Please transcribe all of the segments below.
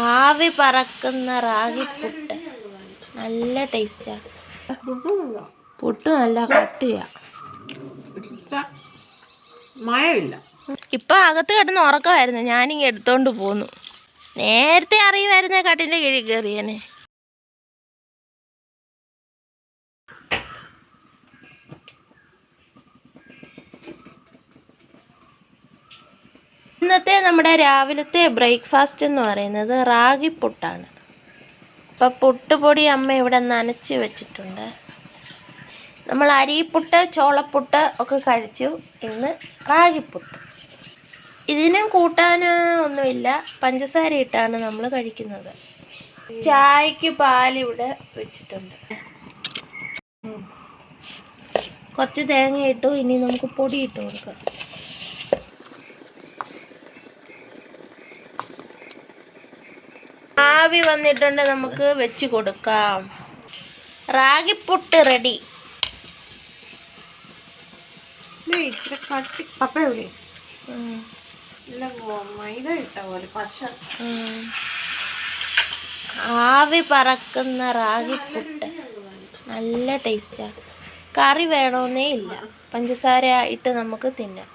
ആവി പറക്കുന്ന റാഗിപ്പുട്ട് നല്ല ടേസ്റ്റാ. പുട്ട് നല്ല കട്ടിയാ, മയമില്ല. ഇപ്പൊ അകത്ത് കിടന്ന് ഉറക്കമായിരുന്നു, ഞാനിങ്ങ് എടുത്തോണ്ട് പോന്നു. നേരത്തെ അറിയുമായിരുന്നേ കട്ടിന്റെ കീഴിൽ കയറിയേനെ. ഇന്നത്തെ നമ്മുടെ രാവിലത്തെ ബ്രേക്ക്ഫാസ്റ്റ് എന്ന് പറയുന്നത് റാഗിപ്പുട്ടാണ്. അപ്പം പുട്ടുപൊടി അമ്മ ഇവിടെ നനച്ച് വെച്ചിട്ടുണ്ട്. നമ്മൾ അരിപ്പുട്ട്, ചോളപ്പുട്ട് ഒക്കെ കഴിച്ചു. ഇന്ന് റാഗിപ്പുട്ട്. ഇതിനും കൂട്ടാൻ ഒന്നുമില്ല, പഞ്ചസാര ഇട്ടാണ് നമ്മൾ കഴിക്കുന്നത്. ചായക്ക് പാലിവിടെ വെച്ചിട്ടുണ്ട്. കുറച്ച് തേങ്ങ ഇട്ടു. ഇനി നമുക്ക് പൊടി ഇട്ട് കൊടുക്കാം. ആവി വന്നിട്ടുണ്ട്, നമുക്ക് വെച്ച് കൊടുക്കാം. റാഗിപ്പുട്ട് റെഡി. ആവി പറക്കുന്ന റാഗിപ്പുട്ട് നല്ല ടേസ്റ്റാ. കറി വേണമെന്നേ ഇല്ല, പഞ്ചസാര ഇട്ട് നമുക്ക് തിന്നാം.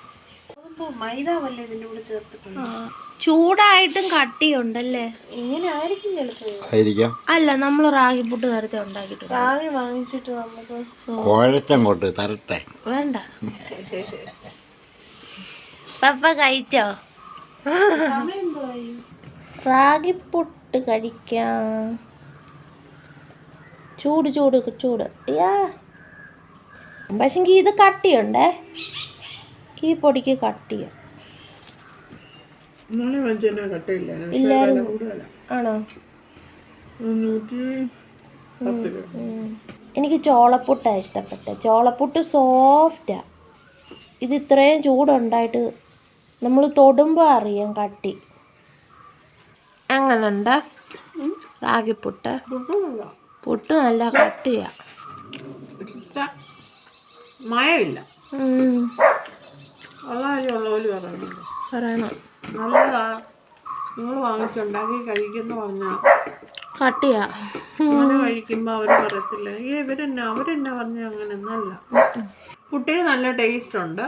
ചൂടായിട്ടും കട്ടിയുണ്ടല്ലേ, ഇങ്ങനെ ആയിരിക്കും ചിലപ്പോ. അല്ല, നമ്മൾ റാഗിപ്പുട്ട് നേരത്തെ ഉണ്ടാക്കിയിട്ടുണ്ട്. റാഗി വാങ്ങിച്ചിട്ട് നമുക്ക് കോഴച്ചങ്ങോട്ട് തരട്ടെ. വേണ്ട, പപ്പ കഴിച്ചോ? റാഗിപ്പുട്ട് കഴിക്കാം. ചൂട് ചൂട് ചൂട്. പക്ഷെങ്കിൽ ഇത് കട്ടിയുണ്ടേ, ഈ പൊടിക്ക് കട്ടിയ. ആണോ? എനിക്ക് ചോളപ്പുട്ടാണ് ഇഷ്ടപ്പെട്ടത്. ചോളപ്പുട്ട് സോഫ്റ്റാ. ഇത് ഇത്രയും ചൂടുണ്ടായിട്ട് നമ്മൾ തൊടുമ്പോൾ അറിയാം കട്ടി. അങ്ങനുണ്ട് റാഗിപ്പുട്ട്. പുട്ട് നല്ല കട്ടിയാ, മയമില്ല. പറയണം, നല്ലതാ. നിങ്ങൾ വാങ്ങിച്ചുണ്ടാക്കി കഴിക്കുന്ന പറഞ്ഞാൽ കട്ടിയാ. അങ്ങനെ കഴിക്കുമ്പോൾ അവർ പറയത്തില്ല അവരെന്നാ പറഞ്ഞ അങ്ങനെ ഒന്നല്ല. പുട്ടിന് നല്ല ടേസ്റ്റ് ഉണ്ട്.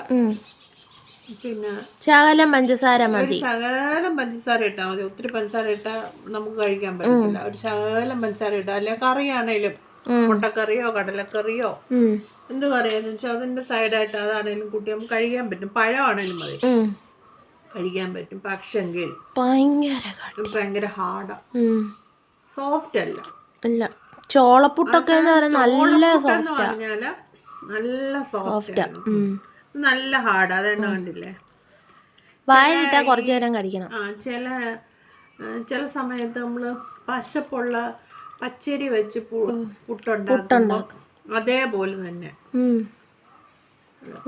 പിന്നെ ശകലം പഞ്ചസാര മതി. ശകലം പഞ്ചസാര ഇട്ടാൽ മതി. ഒത്തിരി പഞ്ചസാര ഇട്ടാൽ നമുക്ക് കഴിക്കാൻ പറ്റത്തില്ല. ഒരു ശകലം പഞ്ചസാര ഇട്ടാൽ അല്ലെ കറിയാണേലും മുട്ടക്കറിയോ കടലക്കറിയോ എന്ത് കറിയാന്ന് വെച്ചാൽ അതിന്റെ സൈഡായിട്ട് അതാണേലും കൂട്ടി നമുക്ക് കഴിക്കാൻ പറ്റും. പഴമാണേലും മതി, കഴിക്കാൻ പറ്റും. പക്ഷെങ്കിൽ ഭയങ്കര ഹാർഡാ, സോഫ്റ്റ് അല്ല. ചോളപ്പുട്ടൊക്കെ നല്ല സോഫ്റ്റാ, നല്ല സോഫ്റ്റ്, നല്ല ഹാർഡ്. അതെണ്ണ കണ്ടില്ലേ, വായിലിട്ടാ കുറച്ചു നേരം കഴിക്കണം. ചില സമയത്ത് നമ്മള് പശപ്പുള്ള പച്ചരി വെച്ച് പുട്ടുണ്ടാക്കും, അതേപോലെ തന്നെ.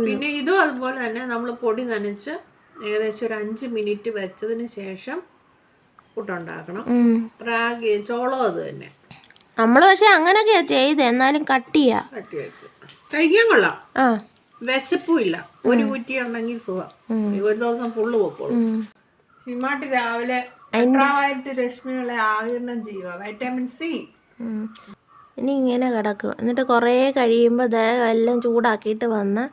പിന്നെ ഇതും അതുപോലെ തന്നെ നമ്മൾ പൊടി നനച്ച് ഏകദേശം ഒരു 5 മിനിറ്റ് വെച്ചതിന് ശേഷം പുട്ടുണ്ടാക്കണം. റാഗി ചോളം അത് തന്നെ നമ്മള് പക്ഷെ അങ്ങനൊക്കെയാ ചെയ്ത്, എന്നാലും കട്ടിയാ. കഴിക്കാൻ കൊള്ളാം, വിശപ്പും ഇല്ല. ഒരു കുറ്റി ഉണ്ടെങ്കിൽ സുഖം, ഒരു ദിവസം ഫുള്ള് പോക്കോളും. ഹിമാട്ട് രാവിലെ രശ്മികളെ ആഗിരണം ചെയ്യുക, വൈറ്റമിൻ സി. ഇനി ഇങ്ങനെ കിടക്കും, എന്നിട്ട് കുറേ കഴിയുമ്പോൾ ദേഹം എല്ലാം ചൂടാക്കിയിട്ട് വന്ന്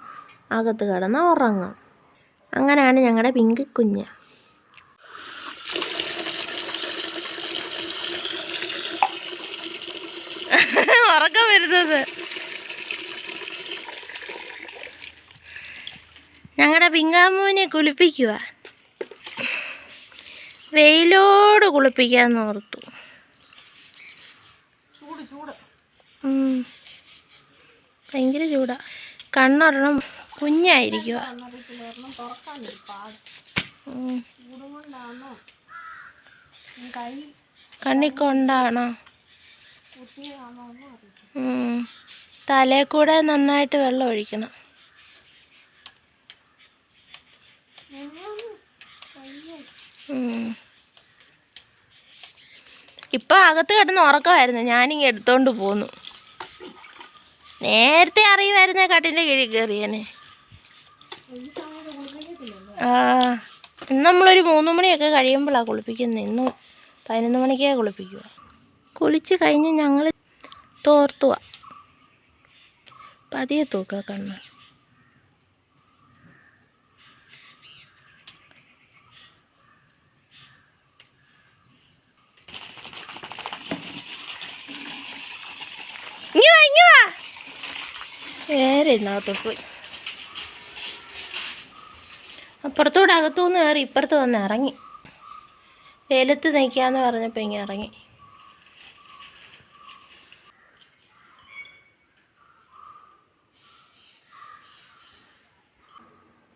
അകത്ത് കിടന്ന് ഉറങ്ങും. അങ്ങനെയാണ് ഞങ്ങളുടെ പിങ്ക് കുഞ്ഞ്. ഉറക്കം വരുന്നത്. ഞങ്ങളുടെ പിങ്കാമൂനെ കുളിപ്പിക്കുക, വെയിലോട് കുളിപ്പിക്കാന്ന് ഓർത്തു. ഭയങ്കര ചൂടാ, കണ്ണൊരെണ്ണം കുഞ്ഞായിരിക്കുക. കണ്ണിക്കൊണ്ടാണോ? തലയിൽ കൂടെ നന്നായിട്ട് വെള്ളം ഒഴിക്കണം. ഇപ്പം അകത്ത് കിടന്ന് ഉറക്കമായിരുന്നു, ഞാനിങ്ങ് എടുത്തോണ്ട് പോന്നു. നേരത്തെ അറിയുമായിരുന്നേ കട്ടിൻ്റെ കീഴിൽ കയറിയേനെ. ഇന്ന് നമ്മളൊരു 3 മണിയൊക്കെ കഴിയുമ്പോഴാണ് കുളിപ്പിക്കുന്നത്. ഇന്ന് 11 മണിക്കേ കുളിപ്പിക്കുക. കുളിച്ച് കഴിഞ്ഞ് ഞങ്ങൾ തോർത്തുക. പതിയെ തൂക്കുക കണ്ണ്. ഇങ്ങ് വാ വേറെ ഇന്നോട്ട് പോയി. അപ്പുറത്തൂടെ അകത്തുനിന്ന് കയറി ഇപ്പുറത്ത് വന്ന് ഇറങ്ങി. വെയിലത്ത് നിൽക്കാന്ന് പറഞ്ഞപ്പോൾ ഇങ്ങനെ ഇറങ്ങി.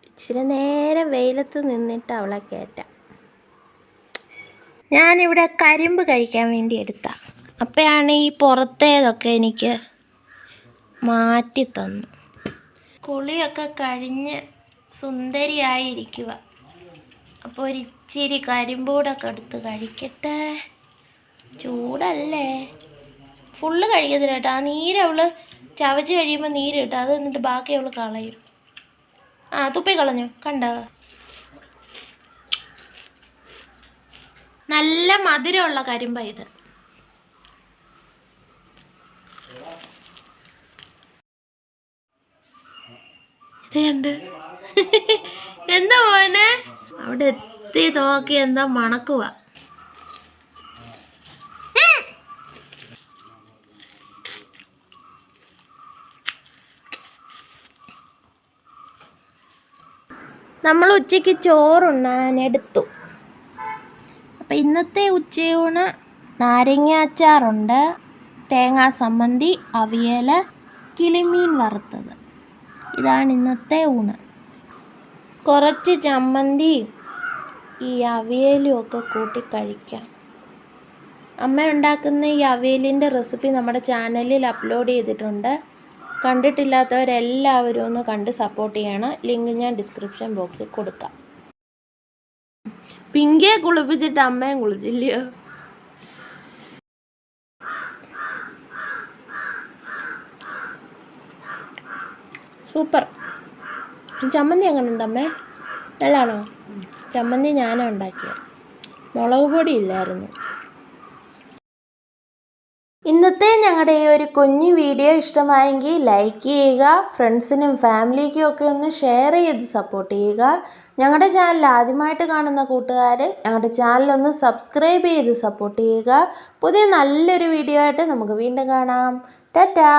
ഇച്ചിരി നേരം വെയിലത്ത് നിന്നിട്ട് അവളെ കയറ്റാം. ഞാനിവിടെ കരിമ്പ് കഴിക്കാൻ വേണ്ടി എടുത്ത. അപ്പോഴാണ് ഈ പുറത്തേതൊക്കെ എനിക്ക് മാറ്റി തന്നു. കുളിയൊക്കെ കഴിഞ്ഞ് സുന്ദരിയായിരിക്കുക. അപ്പോൾ ഒരിച്ചിരി കരിമ്പൂടൊക്കെ എടുത്ത് കഴിക്കട്ടെ. ചൂടല്ലേ. ഫുള്ള് കഴിക്കത്തില്ല കേട്ടോ. ആ നീര് അവൾ ചവച്ച് കഴിയുമ്പോൾ നീര് കിട്ടും. അത് എന്നിട്ട് ബാക്കി അവൾ കളയും. തുപ്പി കളഞ്ഞു കണ്ടോ. നല്ല മധുരമുള്ള കരിമ്പ ഇത്. ഇതുണ്ട്. എന്താ മോനെ അവിടെ എത്തി നോക്കി എന്താ മണക്കുക. നമ്മൾ ഉച്ചയ്ക്ക് ചോറുണ്ണാനെടുത്തു. അപ്പം ഇന്നത്തെ ഉച്ചയൂണ് നാരങ്ങ അച്ചാറുണ്ട്, തേങ്ങാ സമ്മന്തി, അവിയൽ, കിളിമീൻ വറുത്തത്. ഇതാണ് ഇന്നത്തെ ഊണ്. കുറച്ച് ചമ്മന്തിയും ഈ അവിയലും ഒക്കെ കൂട്ടി കഴിക്കാം. അമ്മ ഉണ്ടാക്കുന്ന ഈ അവിയലിൻ്റെ റെസിപ്പി നമ്മുടെ ചാനലിൽ അപ്ലോഡ് ചെയ്തിട്ടുണ്ട്. കണ്ടിട്ടില്ലാത്തവരെല്ലാവരും ഒന്ന് കണ്ട് സപ്പോർട്ട് ചെയ്യണം. ലിങ്ക് ഞാൻ ഡിസ്ക്രിപ്ഷൻ ബോക്സിൽ കൊടുക്കാം. പിങ്കയെ കുളിപ്പിച്ചിട്ട് അമ്മയും കുളിച്ചില്ലയോ. സൂപ്പർ. ചമ്മന്തി എങ്ങനെ ഉണ്ടമ്മേ? നല്ലതാണോ? ചമ്മന്തി ഞാനാണ് ഉണ്ടാക്കിയത്. മുളക് പൊടി ഇല്ലായിരുന്നു. ഇന്നത്തെ ഞങ്ങളുടെ ഈ ഒരു കുഞ്ഞു വീഡിയോ ഇഷ്ടമായെങ്കിൽ ലൈക്ക് ചെയ്യുക. ഫ്രണ്ട്സിനും ഫാമിലിക്കും ഒക്കെ ഒന്ന് ഷെയർ ചെയ്ത് സപ്പോർട്ട് ചെയ്യുക. ഞങ്ങളുടെ ചാനൽ ആദ്യമായിട്ട് കാണുന്ന കൂട്ടുകാർ ഞങ്ങളുടെ ചാനലൊന്ന് സബ്സ്ക്രൈബ് ചെയ്ത് സപ്പോർട്ട് ചെയ്യുക. പുതിയ നല്ലൊരു വീഡിയോ ആയിട്ട് നമുക്ക് വീണ്ടും കാണാം. ടാറ്റാ.